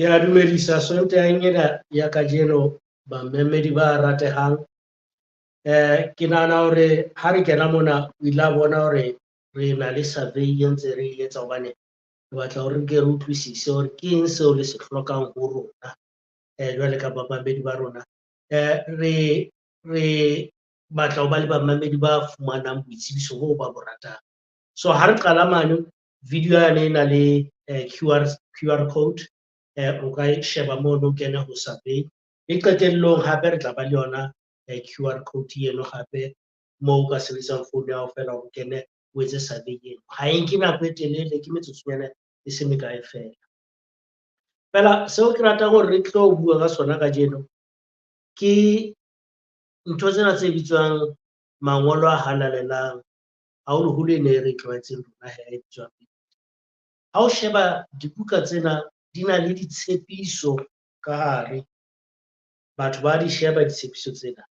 Ke a dumedisa Sonteheng ena ya kajeno bamemedi ba ratehang. Ke nahana hore ha re kena mona o ile a bona hore re na le survey e ntse re etsa hobane re batla hore ke re utlwisise hore ke eng seo le se hlokang ho rona jwale ka bamamedi ba rona. Re batla ho ba le bamamedi ba fumanang boitsebiso bo ba bo ratang. So ha re qala mane video yane e na le QR code, o ka e sheba mono o kena ho survey. Le qetellong hape re tla ba le yona QR code eno hape moo o ka sebedisang phone ya hao fela o kene o etse survey eno. Ha e nke nako e telele, ke metsotsonyana e se mekae fela. Fela seo ke ratang hore re tlo bua ka sona kajeno ke ntho tsena tse bitswang mangolo a halalelang, haholoholo e ne re tlwaetseng rona e bitswang. Ha o sheba dibuka tsena di na le ditshepiso ka hare, batho ba di sheba ditshepiso tsena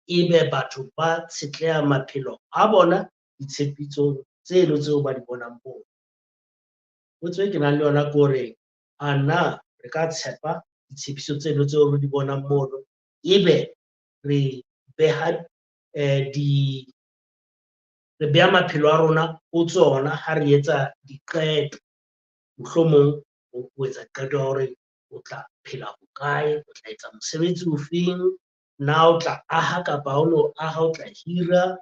ebe batho ba tshetleha maphelo a bona ditshepitsong tseno tseo ba di bonang moo. Potso ke nang le yona ke hore a na re ka tshepa ditshepiso tseno tseo re di bonang mono, ebe re beha maphelo a rona ho tsona ha re etsa diqeto. Mohlomong o etsa qeto ya hore o tla phela hokae, o tla etsa mosebetsi ofeng, na o tla aha kapa ha o no aha, o tla hira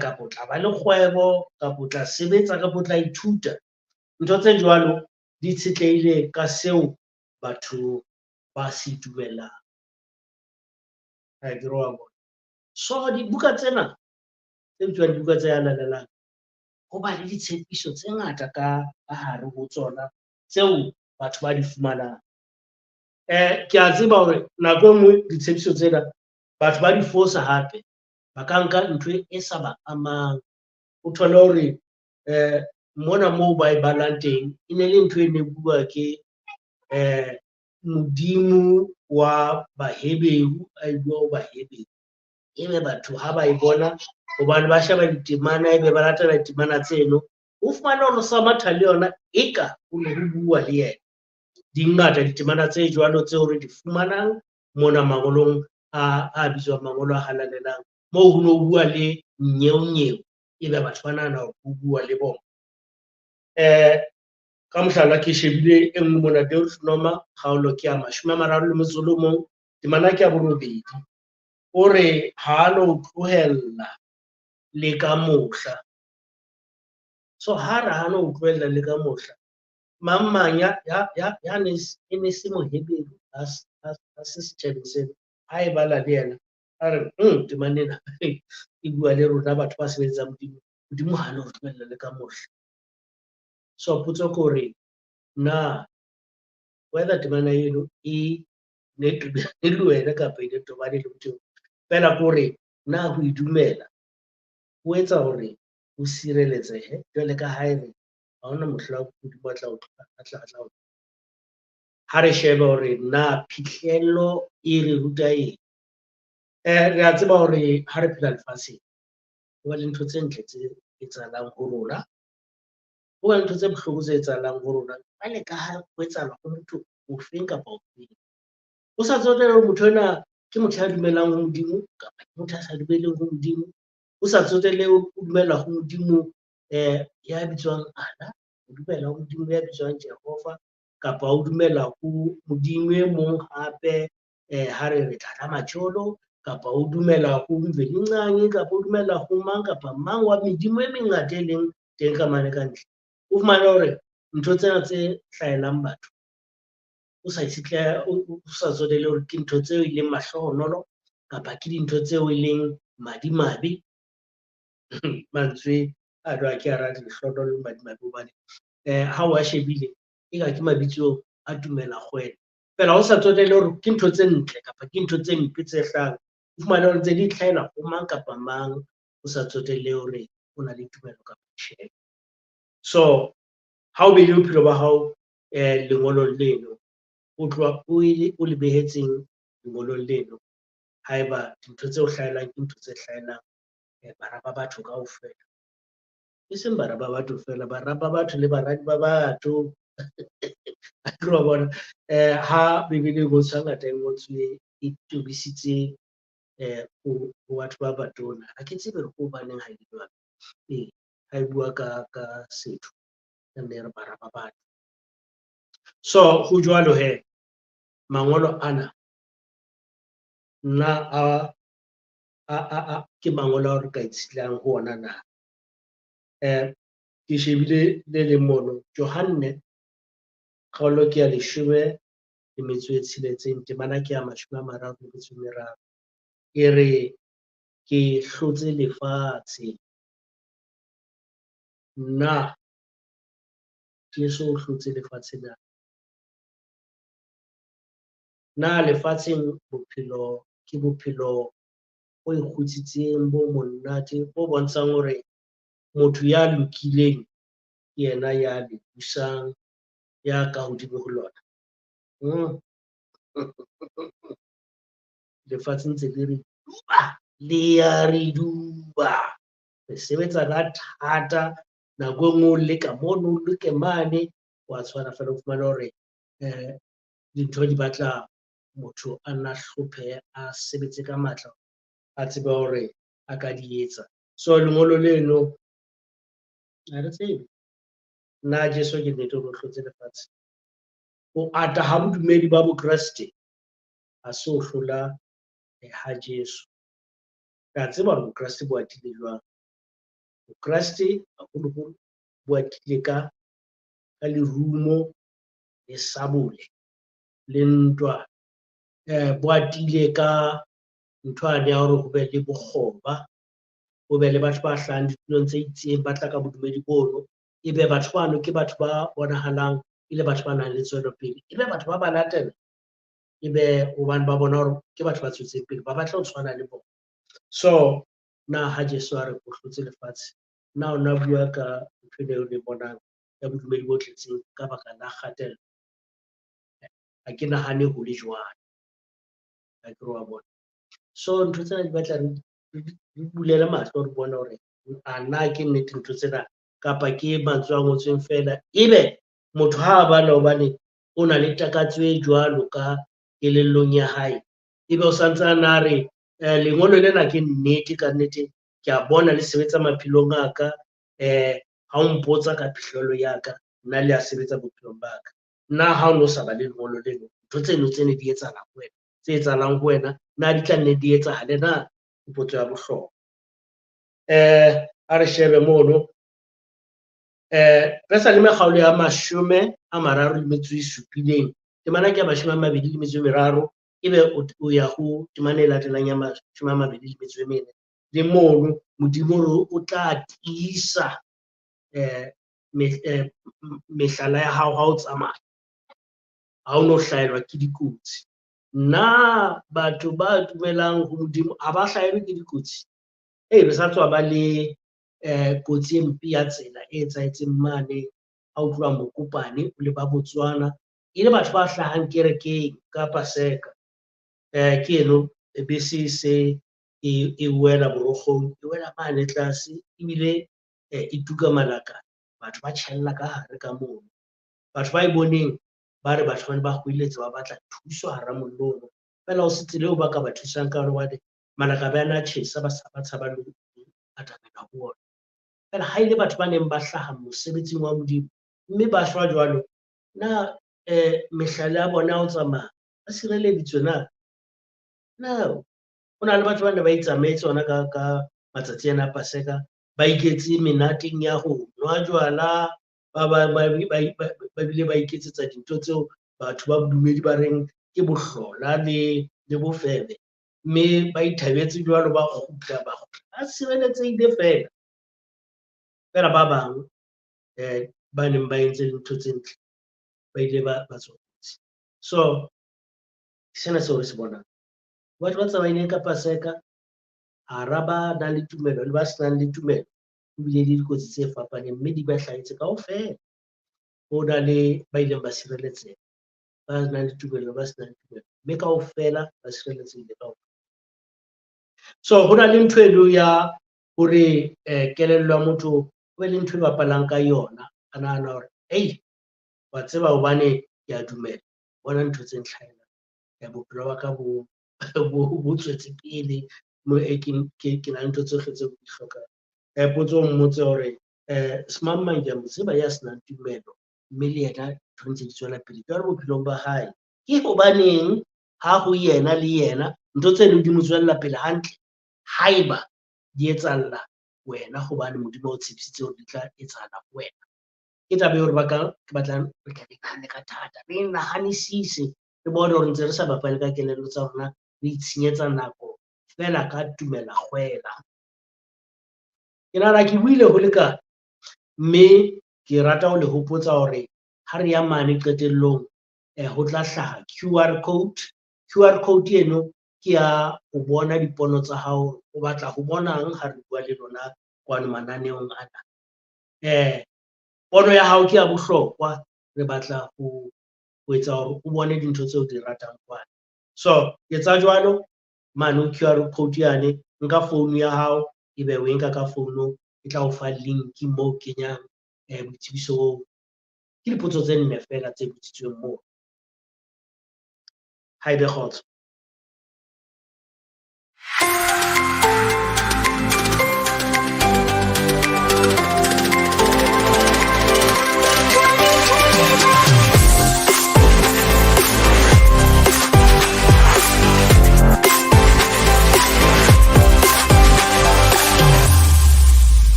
kapa o tla ba le kgwebo, kapa o tla sebetsa kapa o tla ithuta. Ntho tse jwalo di tshetlehile ka seo batho ba se dumelang. So dibuka tsena tse bitswang dibuka tse halalelang, ho ba le ditshepiso tse ngata ka hare ho tsona tseo batho ba di fumanang. Ke a tseba hore nako e nngwe ditshepiso tsena batho ba di fosa hape, ba ka nka ntho e sa ba amang. O thole hore mona moo ba e balang teng e ne le ntho e ne bua ke modimo wa Baheberu, a e bua ho Baheberu. Ebe batho ha ba e bona hobane ba sheba ditemana, ebe ba latela ditemana tseno, o fumana hore sa matha le yona eka o ne ho bua le yena. Di ngata ditemana tse jwalo tseo re di fumanang mona mangolong a bitswang mangolo a halalelang, moo ho no bua le nnyeonyeo, ebe batho ba nahana hore ho bua le bona. Ka mohlala ke shebile e nngwe mona Deuteronomy kgaolo ke ya 31, temana ke ya 8. O re ha no tlohella le ka mohla. So ha re ha no tlohella le ka mohla, mang ya ne se Moheberu a se setjhabeng sena, ha e bala le yena a re temana ena e bua le rona batho ba sebetsang Modimo ha no tlohella le ka mohla. So potso ke hore na whether temana eno e ne le wena kapa e ne tobane le motho fela ke hore na ho idumela ho etsa hore o sireletsehe jwale ka ha ere ha hona mohla Modimo a tla o. Ha re sheba hore na phihlello e re ruta eng. Re a tseba hore ha re phela lefatsheng ho ba le ntho tse ntle tse etsahalang ho rona, ho ba le ntho tse bohloko tse etsahalang ho rona, jwale ka ha ho etsahala ho motho ofeng kapa ofeng. O sa tsotelele hore motho enwa ke motho ya dumelang ho Modimo kapa ke motho a sa dumeleng ho Modimo. O sa tsotelele o dumela ho Modimo ya bitswang Allah, o dumela ho Modimo ya bitswang Jehova, kapa o dumela ho Modimo e mong hape ha re Tata Matjholo, kapa o dumela ho Mvelinqangi, kapa o dumela ho mang kapa mang wa medimo e mengata e leng teng ka mane ka ntle. O fumane hore ntho tsena tse hlahelang batho o sa tsotelle hore ke ntho tseo e leng mahlohonolo kapa ke dintho tseo e leng madimabe. Mantswe a doa ke a rata lehlohonolo le madimabe hobane ha o a shebile e ka ke mabitso a dumela kgwele. Fela o sa tsotelle hore ke ntho tse ntle kapa ke ntho tse mpe tse hlahang, o fumane hore ntse di hlahela ho mang kapa mang, o sa tsotelle hore o na le tumelo kapa tjhe. So ha o behile bophelo ba hao lengolong leno, o tloha o le behetseng lengolong leno, haeba dintho tse o hlahelang ke ntho tse hlahelang bara ba batho kaofela, e seng bara ba batho fela, bara ba batho le baradi ba batho, ke wa bona ha Bibele go ngata e ngotswe e tobisitse go batho ba batona ha ke tsebe go baneng ha e bua ha e bua ka setho nne re bara ba batho. So go jwalo he mangolo ana nna ke mangolo a re ka itshilang go ona na ke shebile le le mono Johanne kgaolo ke ya 10:6 temana ke ya 33 e re ke hlotse lefatshe nna Jesu o hlotse lefatshe na lefatsheng bophelo ke bophelo bo ikgutsitseng bo monate bo bontshang hore motho ya lokileng ke yena ya le busang ya ka hodimo ho lona lefatshe ntse le re duba le ya re duba re sebetsa ka thata nako engwe le ka mono le ke mane wa tshwana fela o fumana hore dintho di batla motho a nna hlophe a sebetse ka matla a tsebe hore a ka di etsa. So lengolo leno ha re tsebe nna Jesu ke nnete o hlotse lefatshe o ata ha bodumedi ba bokreste ha se o hlola ha Jesu ka tseba hore bokreste bo atile jwang bokreste haholoholo bo atile ka lerumo le sabole le ntwa bo atile ka ntho ya hore ho be le bokgoba ho be le batho ba hlahang ditulong tse itseng ba tla ka bodumedi bono ebe batho bano ke batho ba bonahalang e le batho ba nang le tswelopele ebe batho ba ba latela ebe hobane ba bona hore ke batho ba tswetseng pele ba batla ho tshwana le bona. So na ha Jesu a re o hlotse lefatshe na o na bua ka ntho eo le bonang ya bodumedi bo tletseng ka baka la kgatello ha ke nahane ho le jwalo ha ke wa bona. So ntho tsena di batla re bulele mahlo re bona hore ana ke nnete ntho tsena kapa ke mantswe a ngotsweng fela ebe motho ha a bala hobane o na le takatso e jwalo ka kelellong ya hae ebe o santse a na re lengolo lena ke nnete ka nnete ke a bona le sebetsa maphelong a ka ha o mpotsa ka phihlelo ya ka nna le a sebetsa bophelong ba ka nna ha o no sa ba le lengolo leno ntho tseno tsene di etsahala ho wena tse etsahalang ho wena na di tla nne di etsahale na potso ya bohlokwa. A re shebe mono re sa le kgaolo ya 37 temana ke ya 23 ebe o ya ho temana e latelang ya 24 le mono modimo o tla tiisa mehlala ya hao ha o tsamaya ha o no hlaelwa ke dikotsi. Na batho ba dumelang ho modimo ha ba hlaelwe ke dikotsi re sa tswa ba le kotsi e mpe ya tsela e etsahetseng mane ha o tloha Mokopane o le ba Botswana e le batho ba hlahang kerekeng ka Paseka ke eno bese se e wela borokgong e wela mane tlase ebile e tuka malaka batho ba tjhella ka hare ka moo batho ba e boneng ba re batho ba ba hweletse ba batla thuso hara mollo fela o se tsile o ba ka ba thusang ka hore malaka ba yana tjhesa ba tshaba le atamela ho ona fela ha ile batho ba neng ba hlaha mosebetsing wa modimo mme ba shwa jwalo na mehlala ya bona ho tsamaya ba sireleditswe na no ho na le batho ba ne ba itsamaetse ona ka matsatsi ana a Paseka ba iketse menateng ya ho nwa jwala ba bile ba iketsetsa dintho tseo batho ba bodumedi ba reng ke bohlola le bofebe mme ba ithabetse jwalo ba kgutla ba sireletsehile fela ba bang ba neng ba entse dintho tse ntle ba ile ba tswetse. So sena seo re se bonang batho ba tsamaileng ka Paseka hara ba nang le tumelo le ba senang le tumelo ebile le dikotsi tse fapaneng mme di ba hlahetse kaofela ho na le ba ileng ba sireletseha ba nang le tumelo ba senang le tumelo mme kaofela ba sireletsehile kaofela. So ho na le ntho eno ya hore kelello ya motho ho be le ntho e bapalang ka yona a nahana hore wa tseba hobane ke a dumela bona ntho tse ntlhaela ya bophelo ba ka bo tswetse pele mo ke na ntho tsohle tse di hlokang. Potso mmotse hore semang ke a mo tseba ya senang tumelo mme le yena tshwanetse di tswela pele ka bophelong ba hae, ke hobaneng ha ho yena le yena ntho tseno di mo tswella pele hantle haeba di etsalla wena hobane modimo o tshepisitse hore di tla etsahala ho wena. Ke taba hore ke batlang re ka nahane ka thata, re nahanisise re bone hore ntse re sa bapale ka kelello tsa rona, re itshenyetsa nako fela ka tumela kgwela. Ke nahana ke buile ho lekana, mme ke rata ho le hopotsa hore ha re ya mane qetellong ho tla hlaha QR code. QR code eno ke ya ho bona dipono tsa hao, o batla ho bonang ha re bua le lona kwano mananeong ana. Pono ya hao ke ya bohlokwa, re batla ho etsa hore o bone dintho tseo di ratang kwana. So etsa jwalo mane QR code yane, nka phone ya hao ebe o e nka ka phone e tla o fa link moo kenyang boitsebiso. Ke dipotso tse 4 fela tse botsitsweng moo. Haebe kgotso.